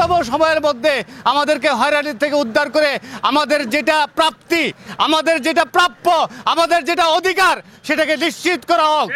দ্রুততম সময়ের মধ্যে আমাদেরকে হয়রানির থেকে উদ্ধার করে আমাদের যেটা প্রাপ্তি, আমাদের যেটা প্রাপ্য, আমাদের যেটা অধিকার সেটাকে নিশ্চিত করা হোক।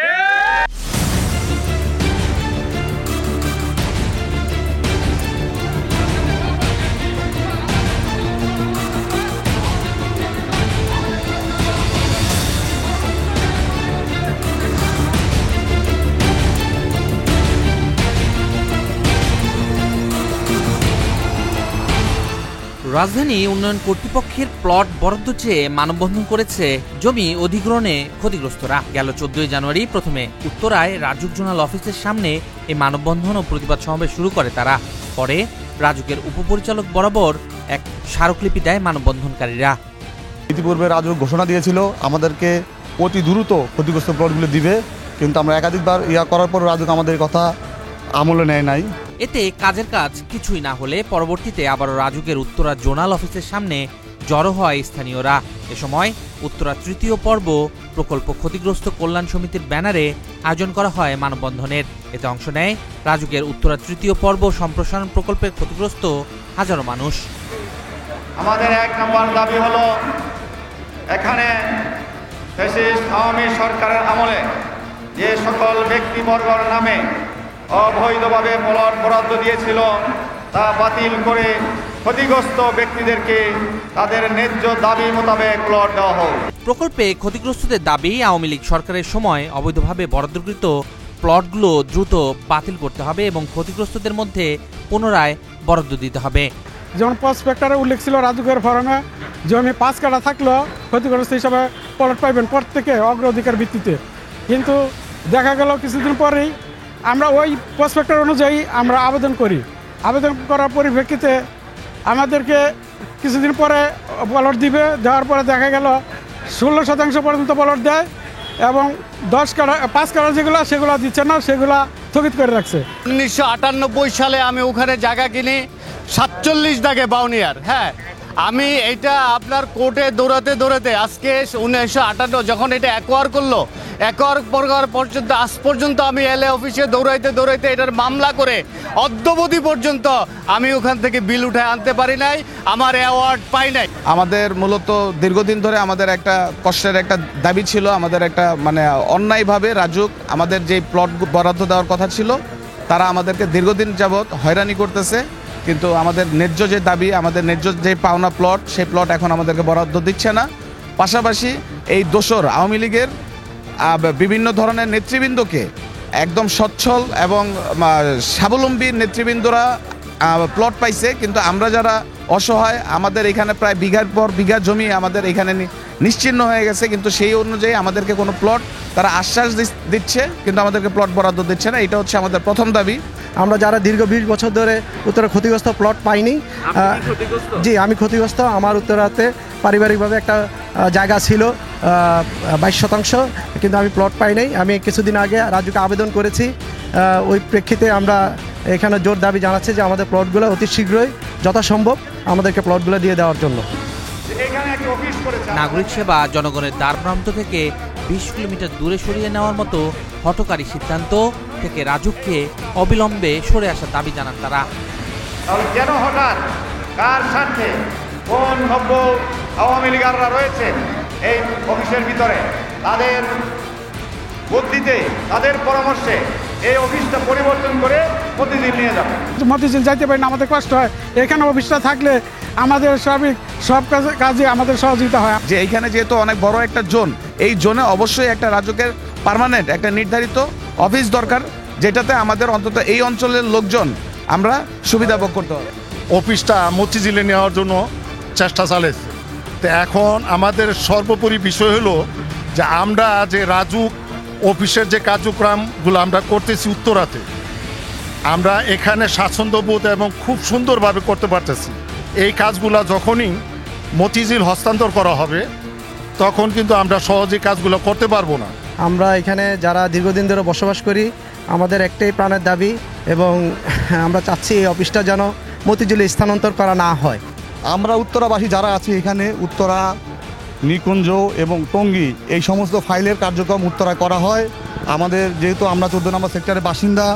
রাজধানী উন্নয়ন কর্তৃপক্ষের প্লট বরাদ্দ চেয়ে মানববন্ধন করেছে জমি অধিগ্রহণে ক্ষতিগ্রস্তরা। গেল 14 জানুয়ারি প্রথমে উত্তরায় রাজুক জোনাল অফিসের সামনে এই মানববন্ধন ও প্রতিবাদ সমাবেশ শুরু করে তারা। পরে রাজুকের উপপরিচালক বরাবর এক স্মারকলিপি দেয় মানববন্ধনকারীরা। ইতিপূর্বে রাজুক ঘোষণা দিয়েছিল আমাদেরকে অতি দ্রুত ক্ষতিগ্রস্ত প্লটগুলো দিবে, কিন্তু আমরা একাধিকবার করার পর রাজুক আমাদের কথা আমলে নেয় নাই। এতে কাজের কাজ কিছুই না হলে পরবর্তীতে আবারও রাজুকের উত্তরা জোনাল অফিসের সামনে জড়ো হয় স্থানীয়রা। এ সময় উত্তরা তৃতীয় পর্ব প্রকল্প ক্ষতিগ্রস্ত কল্যাণ সমিতির ব্যানারে আয়োজন করা হয় মানববন্ধনের। এতে অংশ নেয় রাজুকের উত্তরা তৃতীয় পর্ব সম্প্রসারণ প্রকল্পের ক্ষতিগ্রস্ত হাজারো মানুষ। আমাদের 1 নম্বর দাবি হলো, এখানে ফ্যাসিস্ট আওয়ামী সরকারের আমলে যে সকল ব্যক্তিবর্গের নামে অবৈধভাবে প্লট বরাদ্দ দিয়েছিল তা বাতিল করে ক্ষতিগ্রস্ত ব্যক্তিদেরকে তাদের ন্যায্য দাবি মোতাবেক প্লট দেওয়া হোক। প্রকল্পে ক্ষতিগ্রস্তদের দাবি, আওয়ামী লীগ সরকারের সময় অবৈধভাবে বরাদ্দকৃত প্লটগুলো দ্রুত বাতিল করতে হবে এবং ক্ষতিগ্রস্তদের মধ্যে পুনরায় বরাদ্দ দিতে হবে। যেমন প্রসপেক্টারে উল্লেখ ছিল রাজুকের ফরমে জমি 5 কাঠা থাকলেও ক্ষতিগ্রস্ত হিসাবে প্লট পাইবেন প্রত্যেকে অগ্রাধিকার ভিত্তিতে, কিন্তু দেখা গেল কিছুদিন পরেই আমরা ওই প্রসপেক্টার অনুযায়ী আমরা আবেদন করি। আবেদন করার পরিপ্রেক্ষিতে আমাদেরকে কিছুদিন পরে প্লট দিবে, দেওয়ার পরে দেখা গেল 16% পর্যন্ত প্লট দেয় এবং 5 কাঠা সেগুলো দিচ্ছে না, সেগুলো স্থগিত করে রাখছে। 1998 সালে আমি ওখানে জায়গা কিনি 47 দাগে বাউনিয়ার। হ্যাঁ, আমি এটা আপনার কোর্টে দৌড়াতে আজকে 1958 যখন এটা অ্যাকোয়ার করলো, অ্যাকোয়ার করার পর্যন্ত আজ পর্যন্ত আমি এলএ অফিসে দৌড়াইতে এটার মামলা করে অদ্যাবধি পর্যন্ত আমি ওখান থেকে বিল উঠে আনতে পারি নাই, আমার অ্যাওয়ার্ড পাই নাই। আমাদের মূলত দীর্ঘদিন ধরে আমাদের একটা কষ্টের একটা দাবি ছিল, আমাদের একটা অন্যায়ভাবে রাজুক আমাদের যে প্লট বরাদ্দ দেওয়ার কথা ছিল তারা আমাদেরকে দীর্ঘদিন যাবৎ হয়রানি করতেছে, কিন্তু আমাদের ন্যায্য যে দাবি, আমাদের ন্যায্য যে পাওনা প্লট, সেই প্লট এখন আমাদেরকে বরাদ্দ দিচ্ছে না। পাশাপাশি এই দোসর আওয়ামী লীগের বিভিন্ন ধরনের নেতৃবৃন্দকে একদম সচ্ছল এবং স্বাবলম্বী নেতৃবৃন্দরা প্লট পাইছে, কিন্তু আমরা যারা অসহায়, আমাদের এখানে প্রায় বিঘার পর বিঘা জমি আমাদের এখানে নিশ্চিহ্ন হয়ে গেছে, কিন্তু সেই অনুযায়ী আমাদেরকে কোনো প্লট তারা আশ্বাস দিচ্ছে কিন্তু আমাদেরকে প্লট বরাদ্দ দিচ্ছে না। এটা হচ্ছে আমাদের প্রথম দাবি। আমরা যারা দীর্ঘ 20 বছর ধরে উত্তরা ক্ষতিগ্রস্ত প্লট পাইনি। জি, আমি ক্ষতিগ্রস্ত। আমার উত্তরাতে পারিবারিকভাবে একটা জায়গা ছিল 22%, কিন্তু আমি প্লট পাই নাই। আমি কিছুদিন আগে রাজুকে আবেদন করেছি, ওই প্রেক্ষিতে আমরা এখানে জোর দাবি জানাচ্ছি যে আমাদের প্লটগুলো অতি শীঘ্রই যথাসম্ভব আমাদেরকে প্লটগুলো দিয়ে দেওয়ার জন্য। নাগরিক সেবা জনগণের দ্বারপ্রান্ত থেকে 20 কিলোমিটার দূরে সরিয়ে নেওয়ার মতো হঠকারী সিদ্ধান্ত থেকে রাজুককে অবিলম্বে সরে আসার দাবি জানান তারা। কেন হঠাৎ, কার স্বার্থে, কোন ভব্য আওয়ামী লীগাররা রয়েছে এই অফিসের ভিতরে, তাদের বুদ্ধিতে, তাদের পরামর্শে এই অফিসটা পরিবর্তন করে মতিঝিল নিয়ে যাবে। মতিঝিল যাইতে পারি না, আমাদের কষ্ট হয়। এখানে অফিসটা থাকলে আমাদের সব কাজে আমাদের সহযোগিতা হয়। যে এইখানে যেহেতু অনেক বড় একটা জোন, এই জোনে অবশ্যই একটা রাজুকের পার্মানেন্ট একটা নির্ধারিত অফিস দরকার, যেটাতে আমাদের অন্তত এই অঞ্চলের লোকজন আমরা সুবিধা ভোগ করতে হবে। অফিসটা মতিঝিলে নেওয়ার জন্য চেষ্টা চালাচ্ছে। তো এখন আমাদের সর্বোপরি বিষয় হলো যে আমরা যে রাজুক অফিসের যে কার্যক্রমগুলো আমরা করতেছি উত্তরাতে, আমরা এখানে স্বাচ্ছন্দ্যবোধ এবং খুব সুন্দরভাবে করতে পারতেছি। এই কাজগুলো যখনই মতিঝিল হস্তান্তর করা হবে তখন কিন্তু আমরা সহজেই কাজগুলো করতে পারবো না। আমরা এখানে যারা দীর্ঘদিন ধরে বসবাস করি, আমাদের একটাই প্রাণের দাবি এবং আমরা চাচ্ছি এই অফিসটা যেন মতিঝিলে স্থানান্তর করা না হয়। আমরা উত্তরাবাসী যারা আছি এখানে, উত্তরা, নিকুঞ্জ এবং টঙ্গী, এই সমস্ত ফাইলের কার্যক্রম উত্তরায় করা হয়। আমাদের যেহেতু আমরা 14 নম্বর সেক্টরের বাসিন্দা,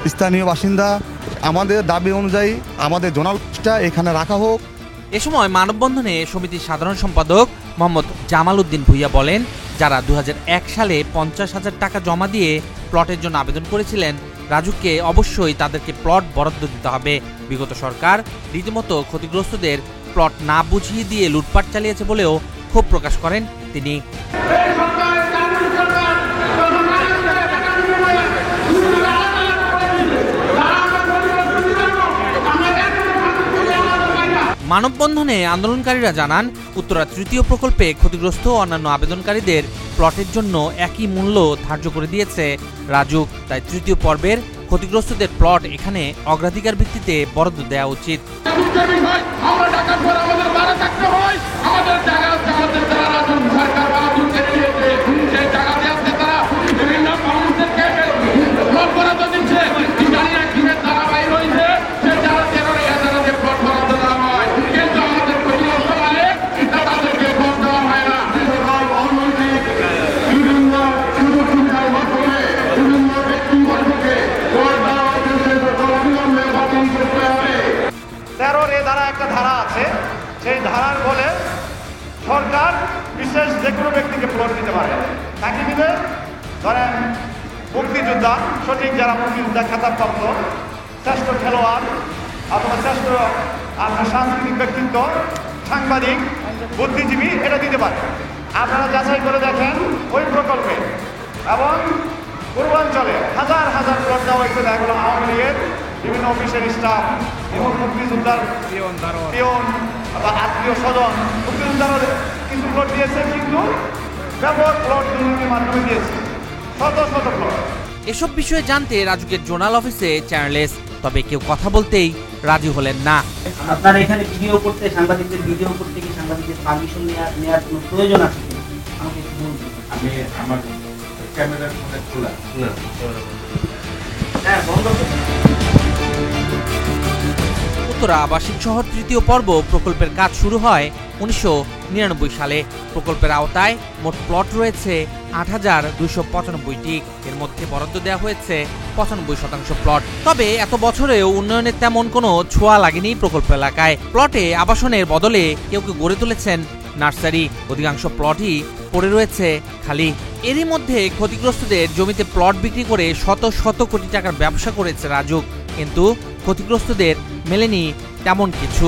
স্থানীয় বাসিন্দা, আমাদের দাবি অনুযায়ী আমাদের জোনাল অফিসটা এখানে রাখা হোক। এ সময় মানববন্ধনে সমিতির সাধারণ সম্পাদক মোহাম্মদ জামাল উদ্দিন ভূঁইয়া বলেন, যারা 2001 সালে 50,000 টাকা জমা দিয়ে প্লটের জন্য আবেদন করেছিলেন, রাজুককে অবশ্যই তাদেরকে প্লট বরাদ্দ দিতে হবে। বিগত সরকার রীতিমতো ক্ষতিগ্রস্তদের প্লট না বুঝিয়ে দিয়ে লুটপাট চালিয়েছে বলেও ক্ষোভ প্রকাশ করেন তিনি। মানববন্ধনে আন্দোলনকারীরা জানান, উত্তরা তৃতীয় প্রকল্পে ক্ষতিগ্রস্ত অন্যান্য আবেদনকারীদের প্লটের জন্য একই মূল্য ধার্য করে দিয়েছে রাজুক। তাই তৃতীয় পর্বের ক্ষতিগ্রস্তদের প্লট এখানে অগ্রাধিকার ভিত্তিতে বরাদ্দ দেওয়া উচিত। একটা ধারা আছে, সেই ধারার বলে সরকার বিশেষ যে কোনো ব্যক্তিকে প্লট দিতে পারে। তাকে দিবে, ধরেন মুক্তিযোদ্ধা, সঠিক যারা মুক্তিযোদ্ধা খেতাবপ্রাপ্ত, শ্রেষ্ঠ খেলোয়াড় অথবা শ্রেষ্ঠ আপনার সাংস্কৃতিক ব্যক্তিত্ব, সাংবাদিক, বুদ্ধিজীবী, এটা দিতে পারে। আপনারা যাচাই করে দেখেন ওই প্রকল্পে এবং পূর্বাঞ্চলে হাজার হাজার প্লট দেওয়া হয়েছে। দেখা গেল আওয়ামী লীগের বিভিন্ন অফিসের স্টাফ এবং মুক্তিযোদ্ধার পিয়ন বা আত্মীয় স্বজন, মুক্তিযোদ্ধারা কিছু প্লট দিয়েছে, কিন্তু ব্যাপক প্লট দুর্নীতির মাধ্যমে দিয়েছে, শত শত প্লট। এসব বিষয়ে জানতে রাজুকের জোনাল অফিসে চ্যানেলেস, তবে কেউ কথা বলতেই রাজি হলেন না। আপনারা এখানে ভিডিও করতে, সাংবাদিকদের ভিডিও করতে কি সাংবাদিকদের পারমিশন নেওয়ার কোনো প্রয়োজন আছে কিনা আমাকে একটু বলুন। আমি আমার ক্যামেরার ফোনে খোলা না, হ্যাঁ বন্ধ। উত্তরা আবাসিক শহর তৃতীয় পর্ব প্রকল্পের কাজ শুরু হয় 1999 সালে। প্রকল্পের আওতায় মোট প্লট রয়েছে 8,295টি। এর মধ্যে বরাদ্দ দেওয়া হয়েছে 95% প্লট। তবে এত বছরেও উন্নয়নের তেমন কোনো ছোঁয়া লাগেনি প্রকল্প এলাকায়। প্লটে আবাসনের বদলে কেউ কেউ গড়ে তুলেছেন নার্সারি। অধিকাংশ প্লটই পড়ে রয়েছে খালি। এরই মধ্যে ক্ষতিগ্রস্তদের জমিতে প্লট বিক্রি করে শত শত কোটি টাকার ব্যবসা করেছে রাজুক, কিন্তু ক্ষতিগ্রস্তদের মেলেনি তেমন কিছু।